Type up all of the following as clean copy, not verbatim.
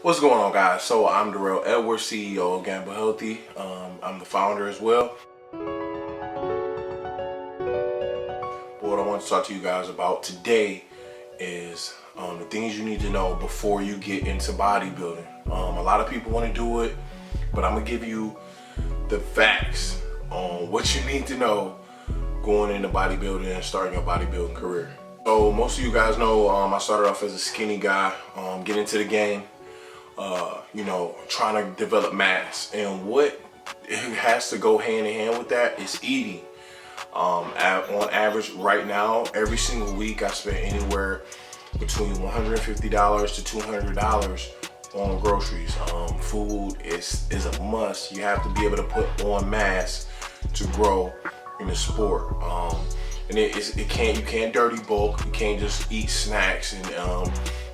What's going on, guys? So I'm Darrell Edwards, CEO of Gamble Healthy. I'm the founder as well. What I want to talk to you guys about today is the things you need to know before you get into bodybuilding. A lot of people want to do it, but I'm gonna give you the facts on what you need to know going into bodybuilding and starting your bodybuilding career. So most of you guys know I started off as a skinny guy, get into the game, trying to develop mass, and what has to go hand in hand with that is eating. On average right now, every single week I spend anywhere between $150 to $200 on groceries. Food is a must. You have to be able to put on mass to grow in the sport. And you can't dirty bulk. You can't just eat snacks and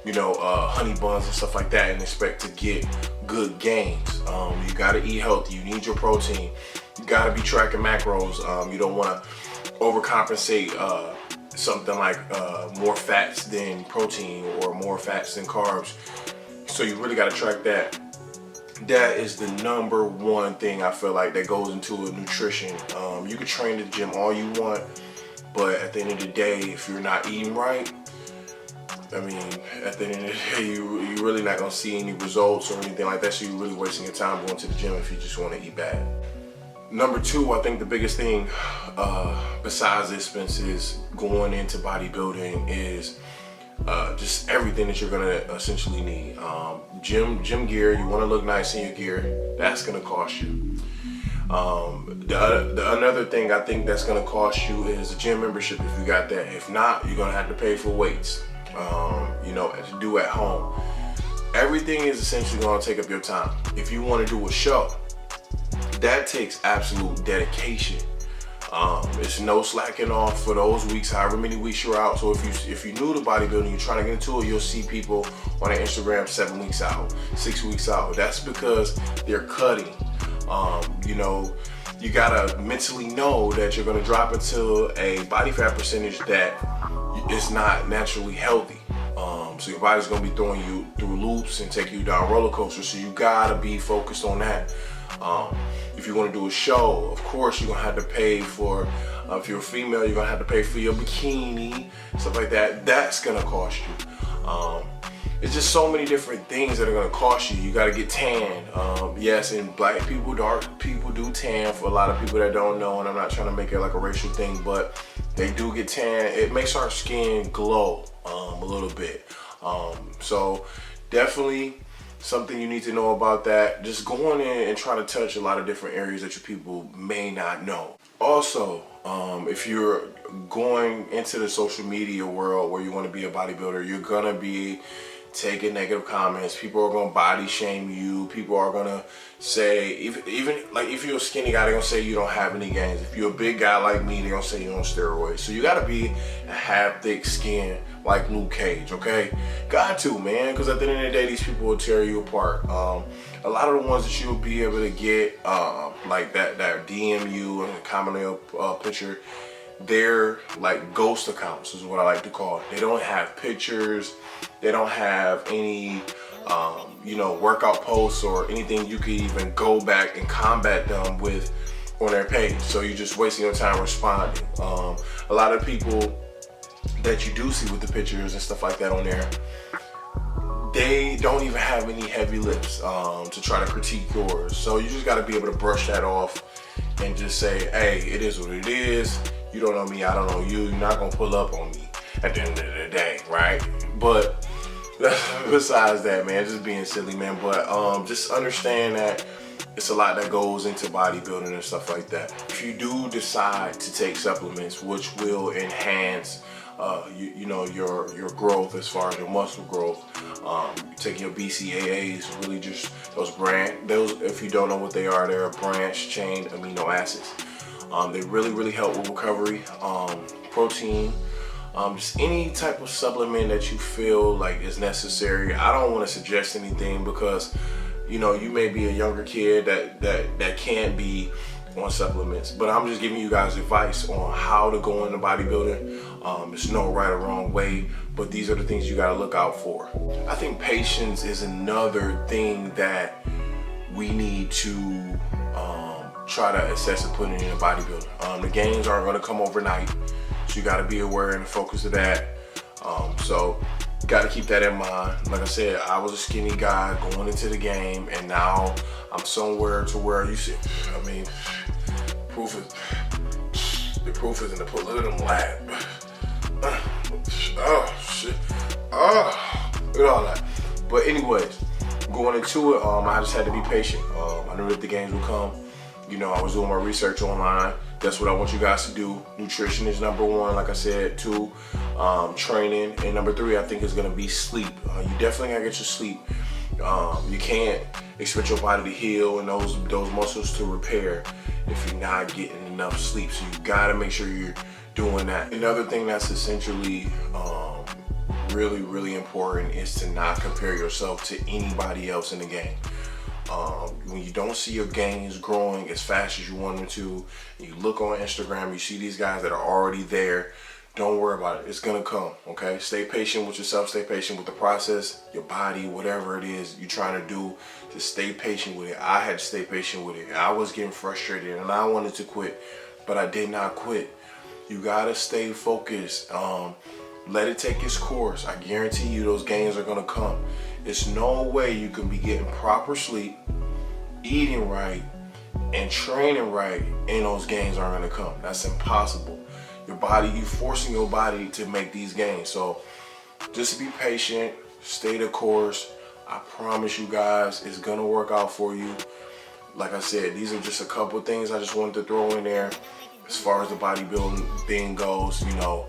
honey buns and stuff like that and expect to get good gains. You gotta eat healthy. You need your protein. You gotta be tracking macros. You don't want to overcompensate something like more fats than protein or more fats than carbs. So you really gotta track that. That is the number one thing I feel like that goes into a nutrition. You can train at the gym all you want, but at the end of the day, if you're not eating right, at the end of the day, you're really not gonna see any results or anything like that. So you're really wasting your time going to the gym if you just want to eat bad. Number two, I think the biggest thing besides the expenses going into bodybuilding is just everything that you're gonna essentially need. Gym gear. You want to look nice in your gear. That's gonna cost you. Another thing I think that's gonna cost you is a gym membership if you got that. If not, you're gonna have to pay for weights. To do at home. Everything is essentially gonna take up your time. If you want to do a show, that takes absolute dedication. It's no slacking off for those weeks, however many weeks you're out. So if you're new to bodybuilding, you're trying to get into it, you'll see people on their Instagram 7 weeks out, 6 weeks out. That's because they're cutting. You gotta mentally know that you're gonna drop into a body fat percentage that is not naturally healthy. So your body's gonna be throwing you through loops and take you down roller coasters. So you gotta be focused on that. If you want to do a show, of course you're gonna have to pay for. If you're a female, you're gonna have to pay for your bikini, stuff like that. That's gonna cost you. It's just so many different things that are gonna cost you. You gotta get tan. Yes, and black people, dark people do tan. For a lot of people that don't know, and I'm not trying to make it like a racial thing, but they do get tan. It makes our skin glow a little bit. So definitely something you need to know about that. Just going in and try to touch a lot of different areas that your people may not know. Also, if you're going into the social media world where you want to be a bodybuilder, you're gonna be taking negative comments. People are gonna body shame you. People are gonna say, even like if you're a skinny guy, they're gonna say you don't have any gains. If you're a big guy like me, they're gonna say you're on steroids. So you gotta be a half thick skin like Luke Cage, okay? Got to, man, because at the end of the day, these people will tear you apart. A lot of the ones that you'll be able to get, like that DM you and comment on your picture, they're like ghost accounts is what I like to call it. They don't have pictures. They don't have any, workout posts or anything you could even go back and combat them with on their page. So you're just wasting your time responding. A lot of people that you do see with the pictures and stuff like that on there, they don't even have any heavy lips to try to critique yours. So you just got to be able to brush that off and just say, hey, it is what it is. You don't know me, I don't know you. You're not gonna pull up on me at the end of the day, right? But besides that, man, just being silly, man. But just understand that it's a lot that goes into bodybuilding and stuff like that. If you do decide to take supplements, which will enhance your growth as far as your muscle growth, taking your BCAAs, really just those, if you don't know what they are, they're branched chain amino acids. They really help with recovery. Protein, just any type of supplement that you feel like is necessary. I don't want to suggest anything because you may be a younger kid that can't be on supplements, but I'm just giving you guys advice on how to go into bodybuilding. There's no right or wrong way, but these are the things you gotta look out for. I think patience is another thing that we need to try to assess and put in bodybuilding. The gains aren't gonna come overnight, so you gotta be aware and focus of that. So you gotta keep that in mind. Like I said, I was a skinny guy going into the game, and now I'm somewhere to where you see, I mean, the proof is in the pudding. Look at them lab. Oh shit. Oh, look at all that. But anyways, going into it, I just had to be patient. I knew that the gains would come. You know, I was doing my research online. That's what I want you guys to do. Nutrition is number one, like I said. 2, training, and number 3, I think is gonna be sleep. You definitely gotta get your sleep. You can't expect your body to heal and those muscles to repair if you're not getting enough sleep. So you gotta make sure you're doing that. Another thing that's essentially really important is to not compare yourself to anybody else in the game. When you don't see your gains growing as fast as you want them to, and you look on Instagram, you see these guys that are already there, don't worry about it. It's gonna come, okay? Stay patient with yourself, stay patient with the process, your body, whatever it is you're trying to do, just stay patient with it. I had to stay patient with it. I was getting frustrated and I wanted to quit, but I did not quit. You gotta stay focused. Let it take its course. I guarantee you those gains are gonna come. There's no way you can be getting proper sleep, eating right, and training right, and those gains aren't gonna come. That's impossible. Your body, you're forcing your body to make these gains. So just be patient, stay the course. I promise you guys, it's gonna work out for you. Like I said, these are just a couple of things I just wanted to throw in there. As far as the bodybuilding thing goes, you know,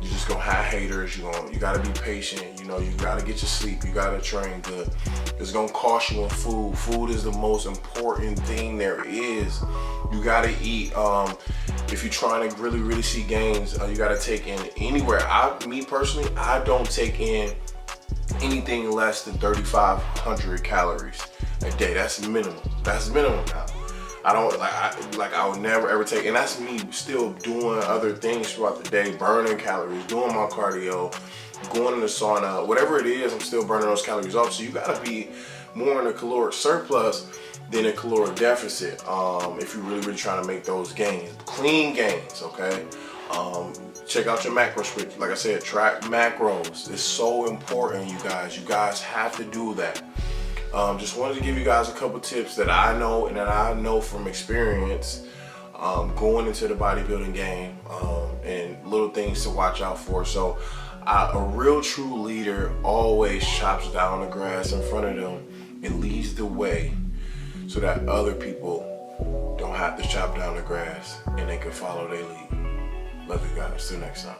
you're just gonna have haters. You gotta be patient. You know, you gotta get your sleep. You gotta train good. It's gonna cost you on food. Food is the most important thing there is. You gotta eat. If you're trying to really see gains, you gotta take in anywhere. Me personally, I don't take in anything less than 3,500 calories a day. That's minimum. That's minimum now. I don't I would never ever take, and that's me still doing other things throughout the day, burning calories, doing my cardio, going in the sauna, whatever it is, I'm still burning those calories off. So you gotta be more in a caloric surplus than a caloric deficit if you're really trying to make those gains, clean gains, okay? Check out your macro script. Like I said, track macros. It's so important, you guys. You guys have to do that. Just wanted to give you guys a couple tips that I know and that I know from experience going into the bodybuilding game, and little things to watch out for. So a real true leader always chops down the grass in front of them and leads the way so that other people don't have to chop down the grass and they can follow their lead. Love you guys. Till next time.